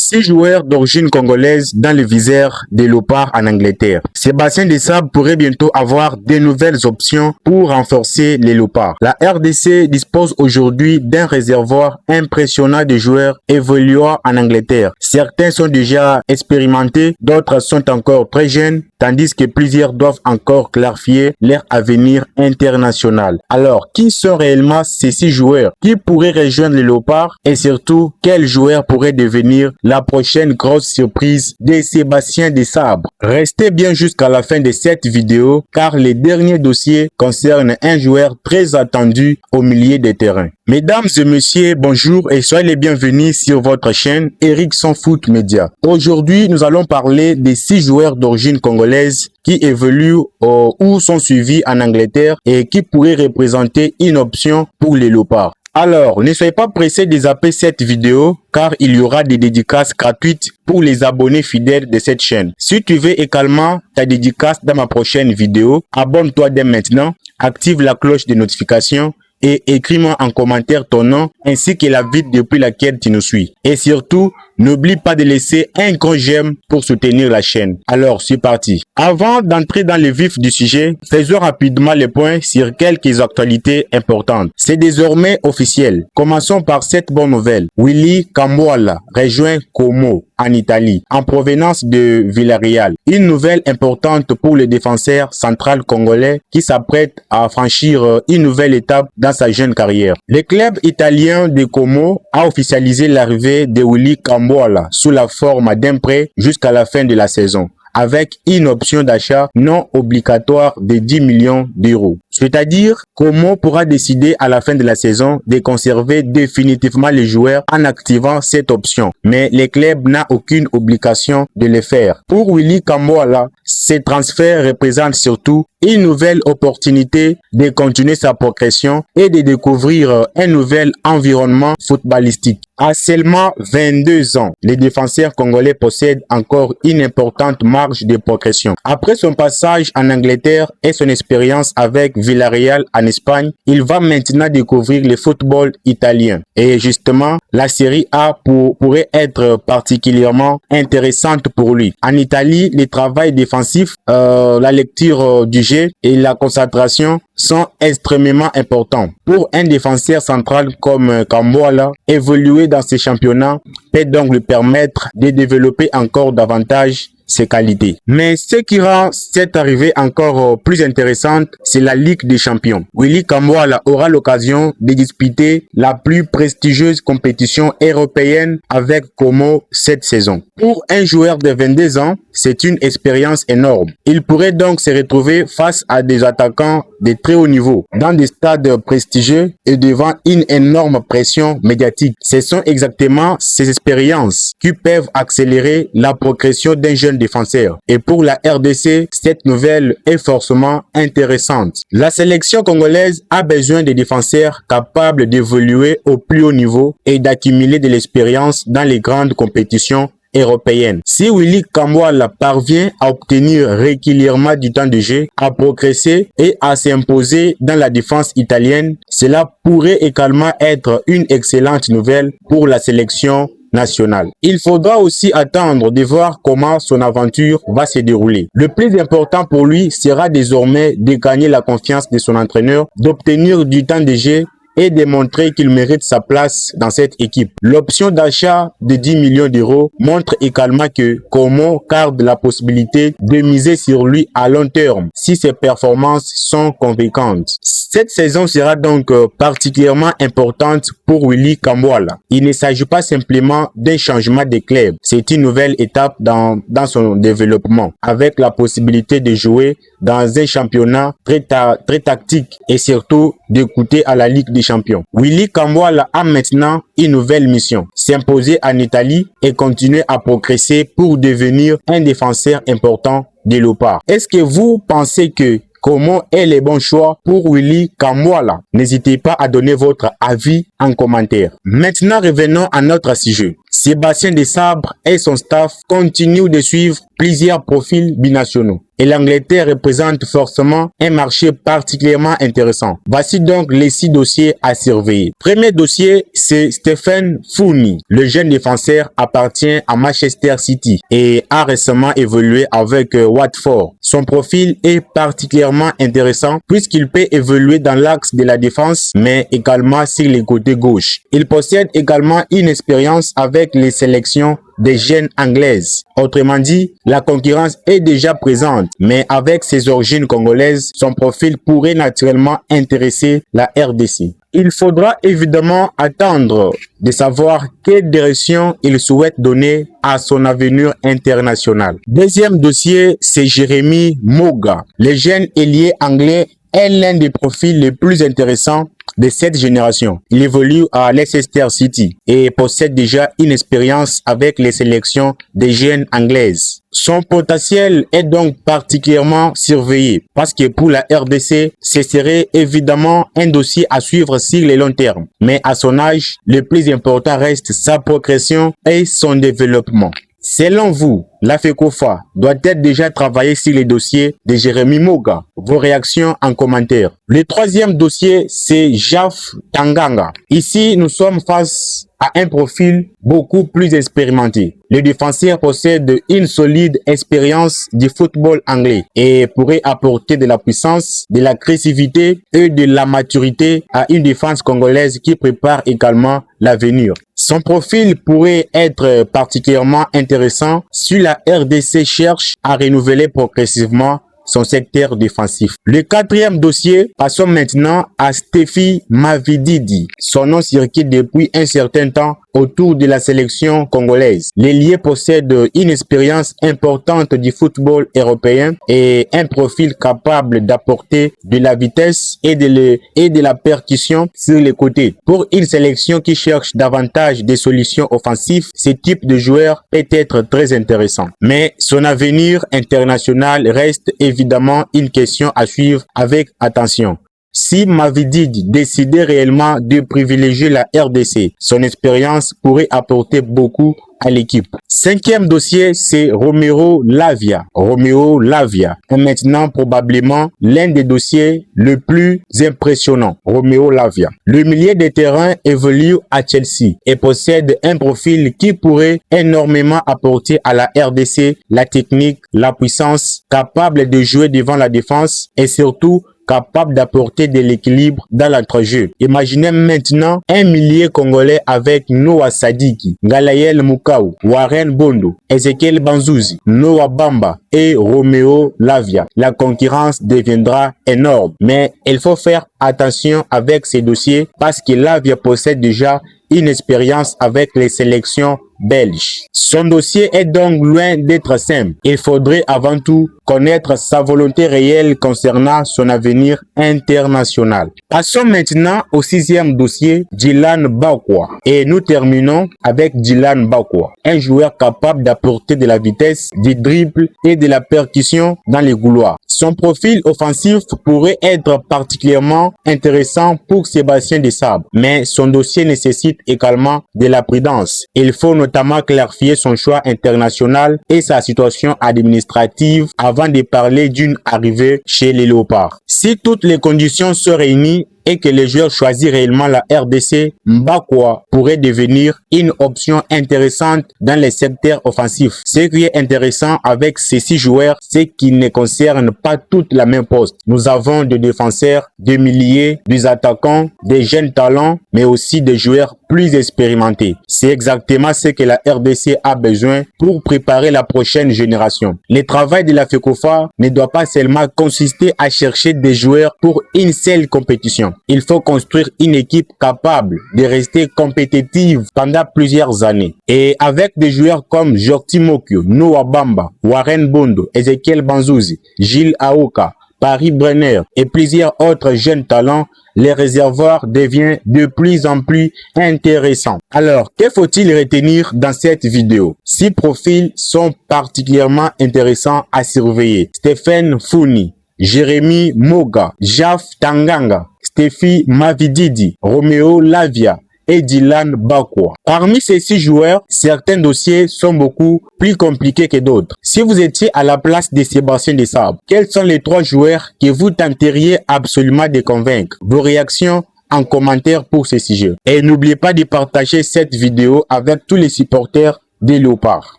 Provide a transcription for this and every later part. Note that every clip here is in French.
6 joueurs d'origine congolaise dans le viseur des Léopards en Angleterre. Sébastien Desabre pourrait bientôt avoir de nouvelles options pour renforcer les Léopards. La RDC dispose aujourd'hui d'un réservoir impressionnant de joueurs évoluant en Angleterre. Certains sont déjà expérimentés, d'autres sont encore très jeunes, tandis que plusieurs doivent encore clarifier leur avenir international. Alors, qui sont réellement ces 6 joueurs? Qui pourraient rejoindre les Léopards? Et surtout, quel joueur pourrait devenir la prochaine grosse surprise de Sébastien Desabre? Restez bien jusqu'à la fin de cette vidéo, car les derniers dossiers concernent un joueur très attendu au milieu des terrains. Mesdames et messieurs, bonjour et soyez les bienvenus sur votre chaîne Ericsson Foot Media. Aujourd'hui, nous allons parler des 6 joueurs d'origine congolaise qui évoluent ou sont suivis en Angleterre et qui pourraient représenter une option pour les Léopards. Alors, ne soyez pas pressés de zapper cette vidéo car il y aura des dédicaces gratuites pour les abonnés fidèles de cette chaîne. Si tu veux également ta dédicace dans ma prochaine vidéo, abonne-toi dès maintenant, active la cloche de notification et écris-moi en commentaire ton nom ainsi que la ville depuis laquelle tu nous suis. Et surtout, n'oublie pas de laisser un grand j'aime pour soutenir la chaîne. Alors, c'est parti. Avant d'entrer dans le vif du sujet, faisons rapidement le point sur quelques actualités importantes. C'est désormais officiel. Commençons par cette bonne nouvelle. Willy Kambwala rejoint Como en Italie, en provenance de Villarreal. Une nouvelle importante pour le défenseur central congolais qui s'apprête à franchir une nouvelle étape dans sa jeune carrière. Le club italien de Como a officialisé l'arrivée de Willy Kambwala sous la forme d'un prêt jusqu'à la fin de la saison, avec une option d'achat non obligatoire de 10 millions d'euros. C'est-à-dire, Como pourra décider à la fin de la saison de conserver définitivement les joueurs en activant cette option. Mais le club n'a aucune obligation de le faire. Pour Willy Kambwala, ce transfert représente surtout une nouvelle opportunité de continuer sa progression et de découvrir un nouvel environnement footballistique. À seulement 22 ans, le défenseur congolais possède encore une importante marge de progression. Après son passage en Angleterre et son expérience avec Villarreal en Espagne, il va maintenant découvrir le football italien. Et justement, la Série A pourrait être particulièrement intéressante pour lui. En Italie, le travail défensif, la lecture du jeu et la concentration sont extrêmement importants. Pour un défenseur central comme Kambwala, évoluer dans ces championnats peut donc lui permettre de développer encore davantage ses qualités. Mais ce qui rend cette arrivée encore plus intéressante, c'est la Ligue des Champions. Willy Kambwala aura l'occasion de disputer la plus prestigieuse compétition européenne avec Como cette saison. Pour un joueur de 22 ans, c'est une expérience énorme. Il pourrait donc se retrouver face à des attaquants de très haut niveau, dans des stades prestigieux et devant une énorme pression médiatique. Ce sont exactement ces expériences qui peuvent accélérer la progression d'un jeune défenseur. Et pour la RDC, cette nouvelle est forcément intéressante. La sélection congolaise a besoin de défenseurs capables d'évoluer au plus haut niveau et d'accumuler de l'expérience dans les grandes compétitions européenne. Si Willy Kambwala parvient à obtenir régulièrement du temps de jeu, à progresser et à s'imposer dans la défense italienne, cela pourrait également être une excellente nouvelle pour la sélection nationale. Il faudra aussi attendre de voir comment son aventure va se dérouler. Le plus important pour lui sera désormais de gagner la confiance de son entraîneur, d'obtenir du temps de jeu et démontrer qu'il mérite sa place dans cette équipe. L'option d'achat de 10 millions d'euros montre également que Como garde la possibilité de miser sur lui à long terme si ses performances sont convaincantes. Cette saison sera donc particulièrement importante pour Willy Kambwala. Il ne s'agit pas simplement d'un changement de club, c'est une nouvelle étape dans son développement, avec la possibilité de jouer dans un championnat très tactique et surtout d'écouter à la Ligue des Champions. Willy Kambwala a maintenant une nouvelle mission, s'imposer en Italie et continuer à progresser pour devenir un défenseur important des Léopards. Est-ce que vous pensez que Como est le bon choix pour Willy Kambwala? N'hésitez pas à donner votre avis en commentaire. Maintenant, revenons à notre sujet. Sébastien Desabre et son staff continuent de suivre plusieurs profils binationaux. Et l'Angleterre représente forcément un marché particulièrement intéressant. Voici donc les 6 dossiers à surveiller. Premier dossier, c'est Stephen Founie. Le jeune défenseur appartient à Manchester City et a récemment évolué avec Watford. Son profil est particulièrement intéressant puisqu'il peut évoluer dans l'axe de la défense mais également sur les côtés gauche. Il possède également une expérience avec les sélections des jeunes anglaises. Autrement dit, la concurrence est déjà présente, mais avec ses origines congolaises, son profil pourrait naturellement intéresser la RDC. Il faudra évidemment attendre de savoir quelle direction il souhaite donner à son avenir international. Deuxième dossier, c'est Jérémy Moga. Le jeune ailier anglais est l'un des profils les plus intéressants de cette génération. Il évolue à Leicester City et possède déjà une expérience avec les sélections des jeunes anglaises. Son potentiel est donc particulièrement surveillé parce que pour la RDC, ce serait évidemment un dossier à suivre sur le long terme. Mais à son âge, le plus important reste sa progression et son développement. Selon vous, la FECOFA doit-elle déjà travailler sur les dossiers de Jérémy Moga? Vos réactions en commentaire. Le troisième dossier, c'est Jaf Tanganga. Ici, nous sommes face à un profil beaucoup plus expérimenté. Le défenseur possède une solide expérience du football anglais et pourrait apporter de la puissance, de l'agressivité et de la maturité à une défense congolaise qui prépare également l'avenir. Son profil pourrait être particulièrement intéressant si la RDC cherche à renouveler progressivement son secteur défensif. Le quatrième dossier, passons maintenant à Stephy Mavididi. Son nom circule depuis un certain temps autour de la sélection congolaise. L'ailier possède une expérience importante du football européen et un profil capable d'apporter de la vitesse et de la percussion sur les côtés. Pour une sélection qui cherche davantage des solutions offensives, ce type de joueur peut être très intéressant. Mais son avenir international reste évidemment une question à suivre avec attention. Si Mavididi décidait réellement de privilégier la RDC, son expérience pourrait apporter beaucoup à l'équipe. Cinquième dossier, c'est Romeo Lavia. Romeo Lavia est maintenant probablement l'un des dossiers le plus impressionnants. Romeo Lavia. Le milieu de terrain évolue à Chelsea et possède un profil qui pourrait énormément apporter à la RDC la technique, la puissance, capable de jouer devant la défense et surtout capable d'apporter de l'équilibre dans l'entrejeu. Imaginez maintenant un milieu congolais avec Noah Sadiki, Galaël Mukau, Warren Bondo, Ezekiel Banzuzi, Noah Bamba et Romeo Lavia. La concurrence deviendra énorme, mais il faut faire attention avec ces dossiers parce que Lavia possède déjà une expérience avec les sélections belges. Son dossier est donc loin d'être simple. Il faudrait avant tout connaître sa volonté réelle concernant son avenir international. Passons maintenant au sixième dossier, Dylan Bakwa. Et nous terminons avec Dylan Bakwa, un joueur capable d'apporter de la vitesse, du dribble et de la percussion dans les couloirs. Son profil offensif pourrait être particulièrement intéressant pour Sébastien Desabre, mais son dossier nécessite également de la prudence. Il faut notamment clarifier son choix international et sa situation administrative avant de parler d'une arrivée chez les Léopards. Si toutes les conditions sont réunies et que les joueurs choisissent réellement la RDC, Mbakwa pourrait devenir une option intéressante dans les secteurs offensifs. Ce qui est intéressant avec ces 6 joueurs, c'est qu'ils ne concernent pas toutes la même poste. Nous avons des défenseurs, des milieux, des attaquants, des jeunes talents, mais aussi des joueurs plus expérimentés. C'est exactement ce que la RDC a besoin pour préparer la prochaine génération. Le travail de la FECOFA ne doit pas seulement consister à chercher des joueurs pour une seule compétition. Il faut construire une équipe capable de rester compétitive pendant plusieurs années. Et avec des joueurs comme Jorti Mokyo, Noah Bamba, Warren Bondo, Ezekiel Banzuzi, Gilles Aoka, Paris Brenner et plusieurs autres jeunes talents, les réservoirs deviennent de plus en plus intéressants. Alors, que faut-il retenir dans cette vidéo? 6 profils sont particulièrement intéressants à surveiller. Stephen Founie, Jérémy Moga, Jaf Tanganga, Stephy Mavididi, Romeo Lavia et Dylan Bakwa. Parmi ces 6 joueurs, certains dossiers sont beaucoup plus compliqués que d'autres. Si vous étiez à la place de Sébastien Desabre, quels sont les 3 joueurs que vous tenteriez absolument de convaincre? Vos réactions en commentaire pour ce sujet. Et n'oubliez pas de partager cette vidéo avec tous les supporters des Léopards.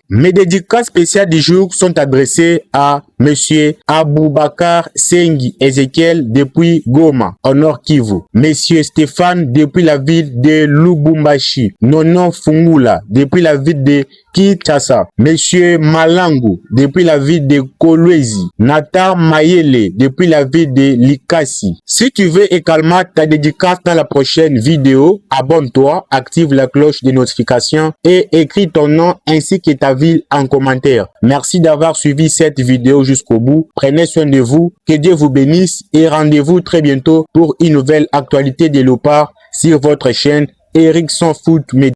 Mes dédicaces spéciales du jour sont adressées à Monsieur Aboubakar Sengi Ezekiel depuis Goma, au Nord Kivu. Monsieur Stéphane depuis la ville de Lubumbashi. Nono Fungula depuis la ville de Kinshasa. Monsieur Malangu depuis la ville de Kolwezi. Nata Mayele depuis la ville de Likasi. Si tu veux également ta dédicace dans la prochaine vidéo, abonne-toi, active la cloche de notification et écris ton nom ainsi que ta ville en commentaire. Merci d'avoir suivi cette vidéo jusqu'au bout. Prenez soin de vous, que Dieu vous bénisse et rendez-vous très bientôt pour une nouvelle actualité des Léopards sur votre chaîne Erickson Foot Media.